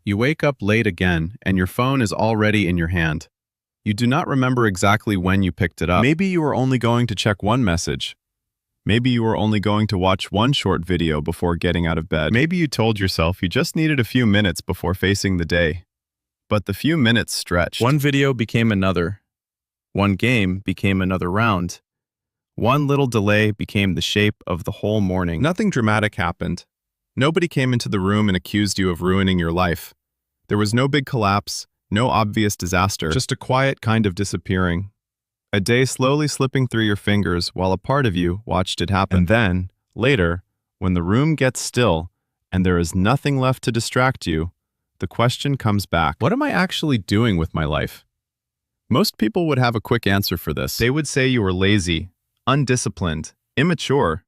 You wake up late again, and your phone is already in your hand. You do not remember exactly when you picked it up. Maybe you were only going to check one message. Maybe you were only going to watch one short video before getting out of bed. Maybe you told yourself you just needed a few minutes before facing the day. But the few minutes stretched. One video became another. One game became another round. One little delay became the shape of the whole morning. Nothing dramatic happened. Nobody came into the room and accused you of ruining your life. There was no big collapse, no obvious disaster, just a quiet kind of disappearing. A day slowly slipping through your fingers while a part of you watched it happen. And then, later, when the room gets still and there is nothing left to distract you, the question comes back. What am I actually doing with my life? Most people would have a quick answer for this. They would say you were lazy, undisciplined, immature.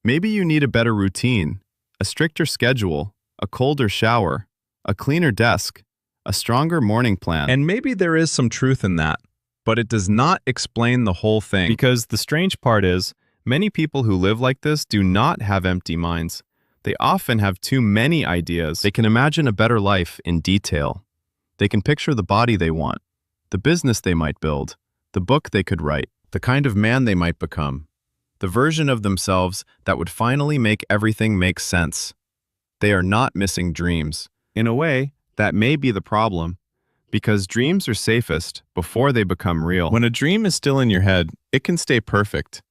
Maybe you need a better routine, a stricter schedule, a colder shower, a cleaner desk, a stronger morning plan. And maybe there is some truth in that, but it does not explain the whole thing. Because the strange part is, many people who live like this do not have empty minds. They often have too many ideas. They can imagine a better life in detail. They can picture the body they want, the business they might build, the book they could write, the kind of man they might become, the version of themselves that would finally make everything make sense. They are not missing dreams. In a way, that may be the problem, because dreams are safest before they become real. When a dream is still in your head, it can stay perfect.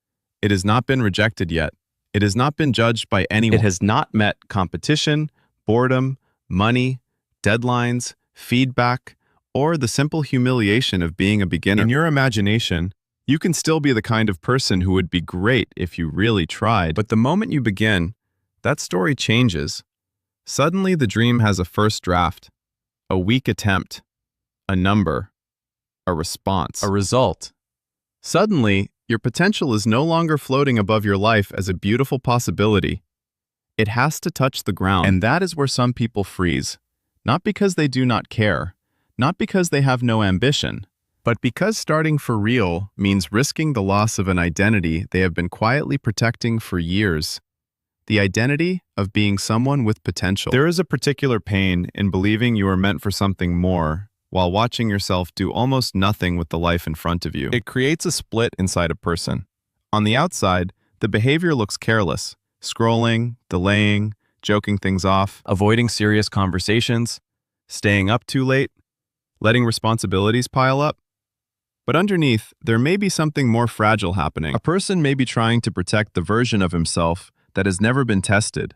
It has not been rejected yet. It has not been judged by anyone. It has not met competition, boredom, money, deadlines, feedback, or the simple humiliation of being a beginner. In your imagination, you can still be the kind of person who would be great if you really tried. But the moment you begin, that story changes. Suddenly the dream has a first draft, a weak attempt, a number, a response, a result. Suddenly, your potential is no longer floating above your life as a beautiful possibility. It has to touch the ground. And that is where some people freeze. Not because they do not care, not because they have no ambition, but because starting for real means risking the loss of an identity they have been quietly protecting for years. The identity of being someone with potential. There is a particular pain in believing you are meant for something more while watching yourself do almost nothing with the life in front of you. It creates a split inside a person. On the outside, the behavior looks careless, scrolling, delaying, joking things off, avoiding serious conversations, staying up too late, letting responsibilities pile up. But underneath, there may be something more fragile happening. A person may be trying to protect the version of himself that has never been tested.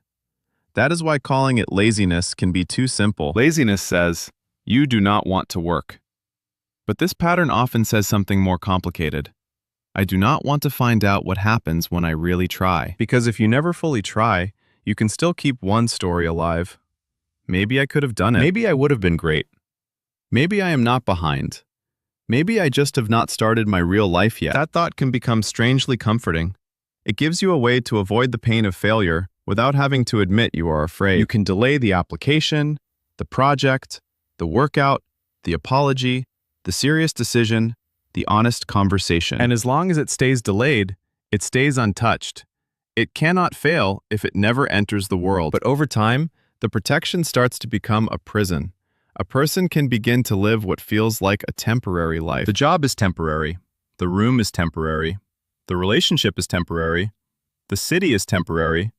That is why calling it laziness can be too simple. Laziness says, you do not want to work. But this pattern often says something more complicated. I do not want to find out what happens when I really try. Because if you never fully try, you can still keep one story alive. Maybe I could have done it. Maybe I would have been great. Maybe I am not behind. Maybe I just have not started my real life yet. That thought can become strangely comforting. It gives you a way to avoid the pain of failure without having to admit you are afraid. You can delay the application, the project, the workout, the apology, the serious decision, the honest conversation. And as long as it stays delayed, it stays untouched. It cannot fail if it never enters the world. But over time, the protection starts to become a prison. A person can begin to live what feels like a temporary life. The job is temporary. The room is temporary. The relationship is temporary. The city is temporary.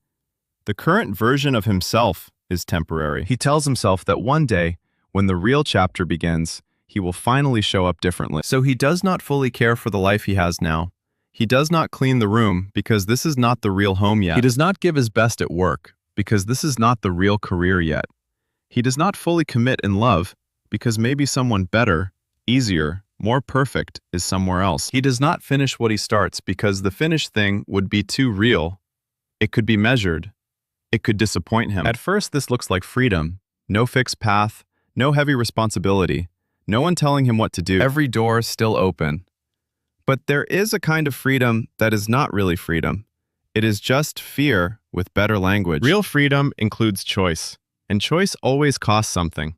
The current version of himself is temporary. He tells himself that one day, when the real chapter begins, he will finally show up differently. So he does not fully care for the life he has now. He does not clean the room because this is not the real home yet. He does not give his best at work because this is not the real career yet. He does not fully commit in love because maybe someone better, easier, more perfect is somewhere else. He does not finish what he starts because the finished thing would be too real. It could be measured. It could disappoint him. At first, this looks like freedom. No fixed path, no heavy responsibility, no one telling him what to do. Every door still open. But there is a kind of freedom that is not really freedom. It is just fear with better language. Real freedom includes choice, and choice always costs something.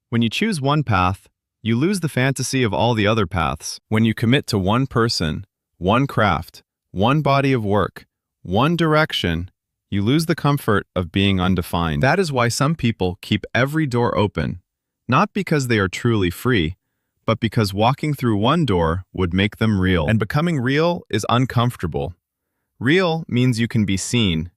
When you choose one path, you lose the fantasy of all the other paths. When you commit to one person, one craft, one body of work, one direction, You lose the comfort of being undefined. That is why some people keep every door open, not because they are truly free, but because walking through one door would make them real. And becoming real is uncomfortable. Real means you can be seen.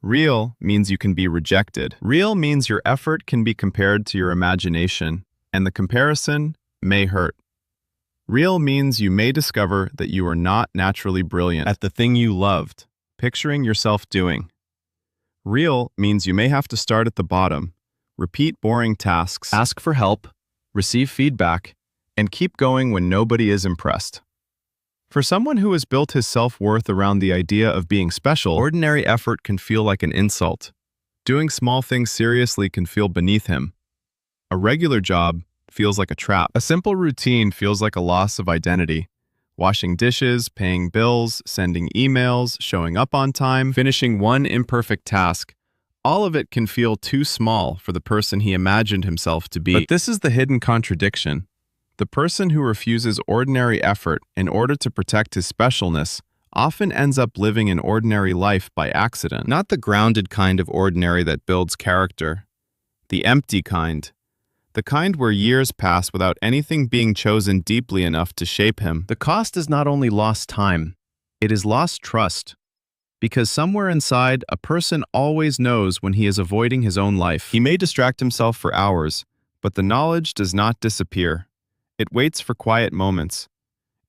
Real means you can be rejected. Real means your effort can be compared to your imagination, and the comparison may hurt. Real means you may discover that you are not naturally brilliant at the thing you loved, picturing yourself doing. Real means you may have to start at the bottom, repeat boring tasks, ask for help, receive feedback, and keep going when nobody is impressed. For someone who has built his self-worth around the idea of being special, ordinary effort can feel like an insult. Doing small things seriously can feel beneath him. A regular job feels like a trap. A simple routine feels like a loss of identity. Washing dishes, paying bills, sending emails, showing up on time, finishing one imperfect task. All of it can feel too small for the person he imagined himself to be. But this is the hidden contradiction. The person who refuses ordinary effort in order to protect his specialness often ends up living an ordinary life by accident. Not the grounded kind of ordinary that builds character. The empty kind. The kind where years pass without anything being chosen deeply enough to shape him. The cost is not only lost time, it is lost trust. Because somewhere inside, a person always knows when he is avoiding his own life. He may distract himself for hours, but the knowledge does not disappear. It waits for quiet moments.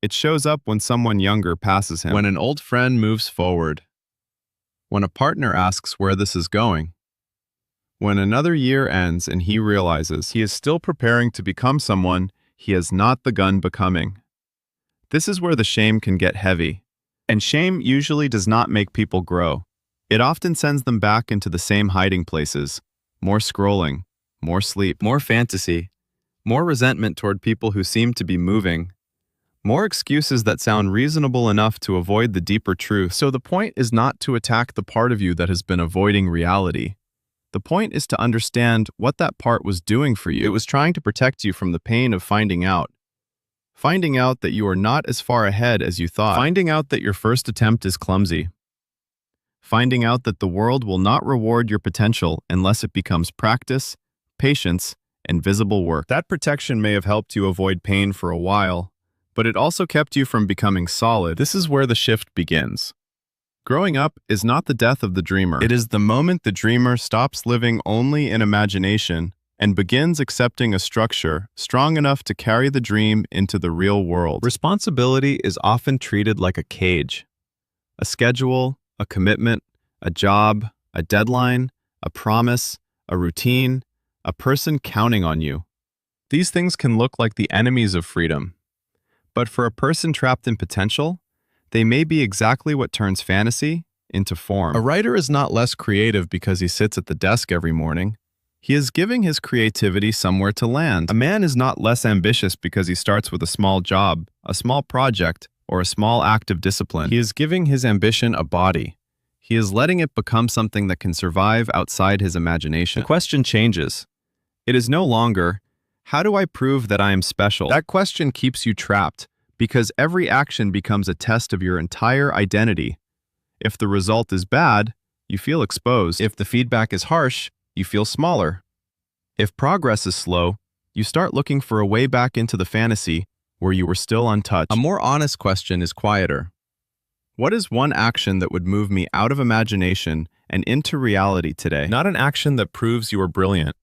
It shows up when someone younger passes him. When an old friend moves forward. When a partner asks where this is going. When another year ends and he realizes he is still preparing to become someone he has not begun becoming. This is where the shame can get heavy. And shame usually does not make people grow. It often sends them back into the same hiding places. More scrolling, more sleep, more fantasy, more resentment toward people who seem to be moving, more excuses that sound reasonable enough to avoid the deeper truth. So the point is not to attack the part of you that has been avoiding reality. The point is to understand what that part was doing for you. It was trying to protect you from the pain of finding out. Finding out that you are not as far ahead as you thought. Finding out that your first attempt is clumsy. Finding out that the world will not reward your potential unless it becomes practice, patience, and visible work. That protection may have helped you avoid pain for a while, but it also kept you from becoming solid. This is where the shift begins. Growing up is not the death of the dreamer. It is the moment the dreamer stops living only in imagination and begins accepting a structure strong enough to carry the dream into the real world. Responsibility is often treated like a cage. A schedule, a commitment, a job, a deadline, a promise, a routine, a person counting on you. These things can look like the enemies of freedom. But for a person trapped in potential, they may be exactly what turns fantasy into form. A writer is not less creative because he sits at the desk every morning. He is giving his creativity somewhere to land. A man is not less ambitious because he starts with a small job, a small project, or a small act of discipline. He is giving his ambition a body. He is letting it become something that can survive outside his imagination. The question changes. It is no longer, how do I prove that I am special? That question keeps you trapped, because every action becomes a test of your entire identity. If the result is bad, you feel exposed. If the feedback is harsh, you feel smaller. If progress is slow, you start looking for a way back into the fantasy where you were still untouched. A more honest question is quieter. What is one action that would move me out of imagination and into reality today? Not an action that proves you are brilliant.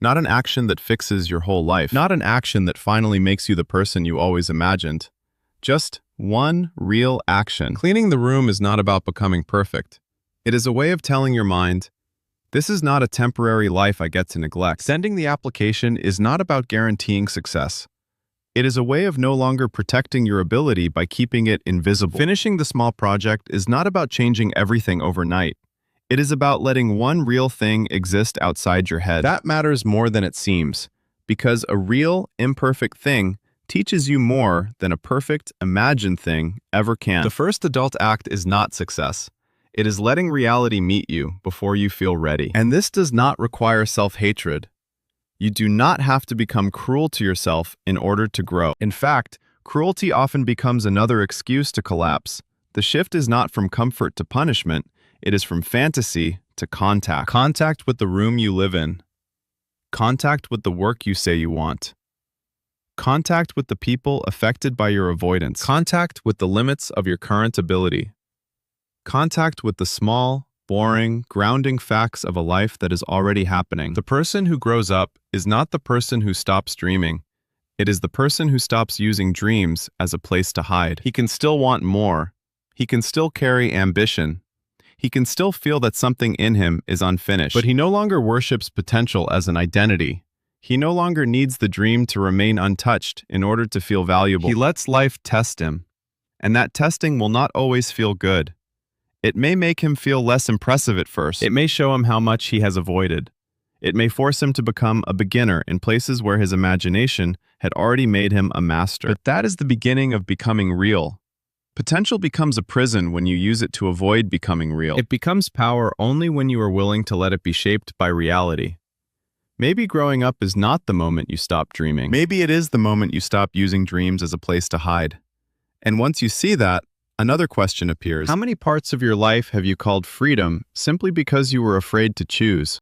Not an action that fixes your whole life. Not an action that finally makes you the person you always imagined. Just one real action. Cleaning the room is not about becoming perfect. It is a way of telling your mind, this is not a temporary life I get to neglect. Sending the application is not about guaranteeing success. It is a way of no longer protecting your ability by keeping it invisible. Finishing the small project is not about changing everything overnight. It is about letting one real thing exist outside your head. That matters more than it seems, because a real, imperfect thing teaches you more than a perfect, imagined thing ever can. The first adult act is not success. It is letting reality meet you before you feel ready. And this does not require self-hatred. You do not have to become cruel to yourself in order to grow. In fact, cruelty often becomes another excuse to collapse. The shift is not from comfort to punishment. It is from fantasy to contact. Contact with the room you live in. Contact with the work you say you want. Contact with the people affected by your avoidance. Contact with the limits of your current ability. Contact with the small, boring, grounding facts of a life that is already happening. The person who grows up is not the person who stops dreaming. It is the person who stops using dreams as a place to hide. He can still want more. He can still carry ambition. He can still feel that something in him is unfinished. But he no longer worships potential as an identity. He no longer needs the dream to remain untouched in order to feel valuable. He lets life test him. And that testing will not always feel good. It may make him feel less impressive at first. It may show him how much he has avoided. It may force him to become a beginner in places where his imagination had already made him a master. But that is the beginning of becoming real. Potential becomes a prison when you use it to avoid becoming real. It becomes power only when you are willing to let it be shaped by reality. Maybe growing up is not the moment you stop dreaming. Maybe it is the moment you stop using dreams as a place to hide. And once you see that, another question appears. How many parts of your life have you called freedom simply because you were afraid to choose?